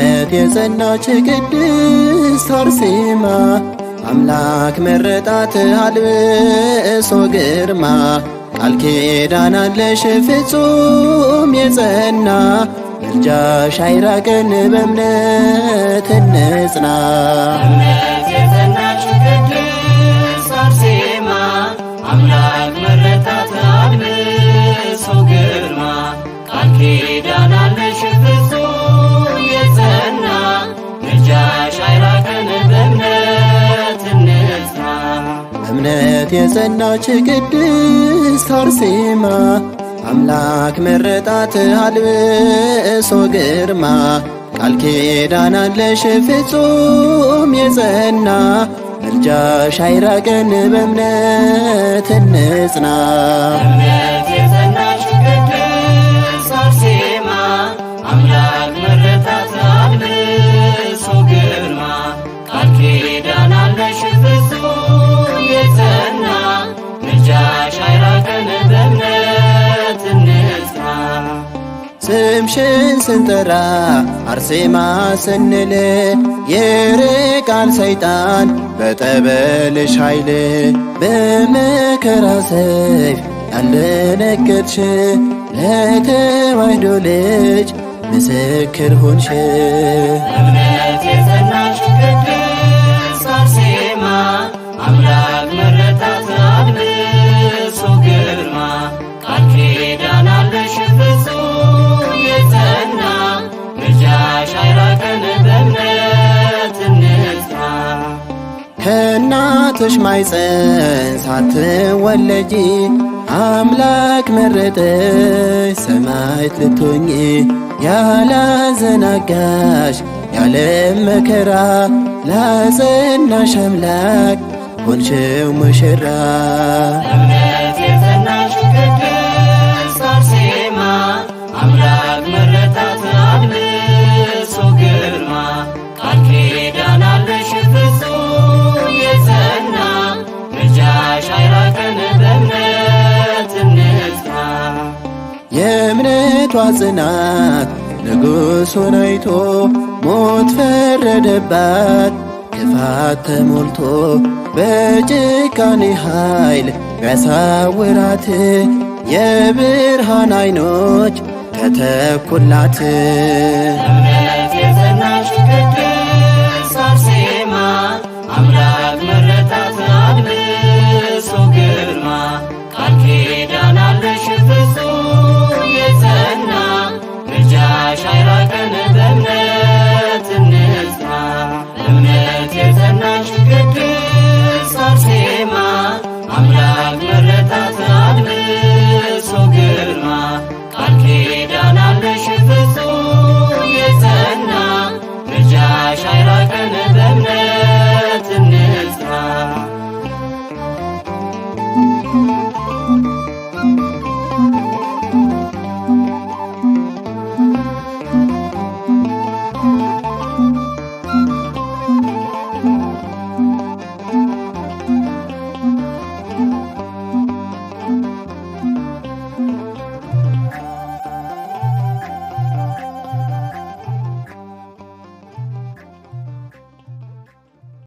በእምነት የጸናች ቅድስት አርሴማ አምላክ መረጣት አልብሶ ግርማ። ቃል ኪዳን አለሽ ፍጹም የጸና ምልጃሽ አይራቀን በእምነት እንጽና። በእምነት የጸናች ቅድስት አርሴማ አምላክ መረጣት አልብሶ ግርማ። ቃል ኪዳን አለሽ ፍጹም የጸና ምልጃሽ አይራቀን በእምነት እንጽና። በእምነት የጸናች ቅድስት አርሴማ አምላክ መረጣት አልብሶ ግርማ። ቃል ኪዳን አለሽ ፍጹም የጸና ምልጃሽ አይራቀን በእምነት እንጽና። በእምነት የጸናች ቅድስት አርሴማ አምላክ መረጣት አልብሶ ግርማ። ቃል ኪዳን አለሽ ፍጹም የጸና ምልጃሽ አይራቀን በእምነት እንጽና። ስምሽን ስንጠራ አርሴማ ስንል ይርቃል ሰይጣን በጠበልሽ ኃይል። በመከራ ሰይፍ ያልደነገጥሽ ለተዋሕዶ ልጅ ምስክር ሆንሽ። በእምነት የጸናች ቅድስት አርሴማ አምላክ መረጣት አልብሶ ግርማ። ቃል ኪዳን አለሽ ፍጹም የጸና ምልጃሽ አይራቀን በእምነት እንጽና። ከእናትሽ ማኅፀን ሳትወለጂ አምላክ መረጠሽ ሰማዕት ልትሆኚ። ያላዘናጋሽ ያለም መከራ ላጸናሽ አምላክ ሆንሽው ሙሽራ። በእምነት የጸናች ቅድስት አርሴማ አምላክ መረጣት አልብሶ ግርማ። ቃል ኪዳን አለሽ ፍጹም የጸና ምልጃሽ አይራቀን በእምነት እንጽና። የእምነቷ ጽናት ንጉሡን አይቶ ሞት ፈረደባት ክፋት ተሞልቶ። በጭካኔ ኃይል ቢያሳውራት የብርሃን ዓይኖች ተተኩላት።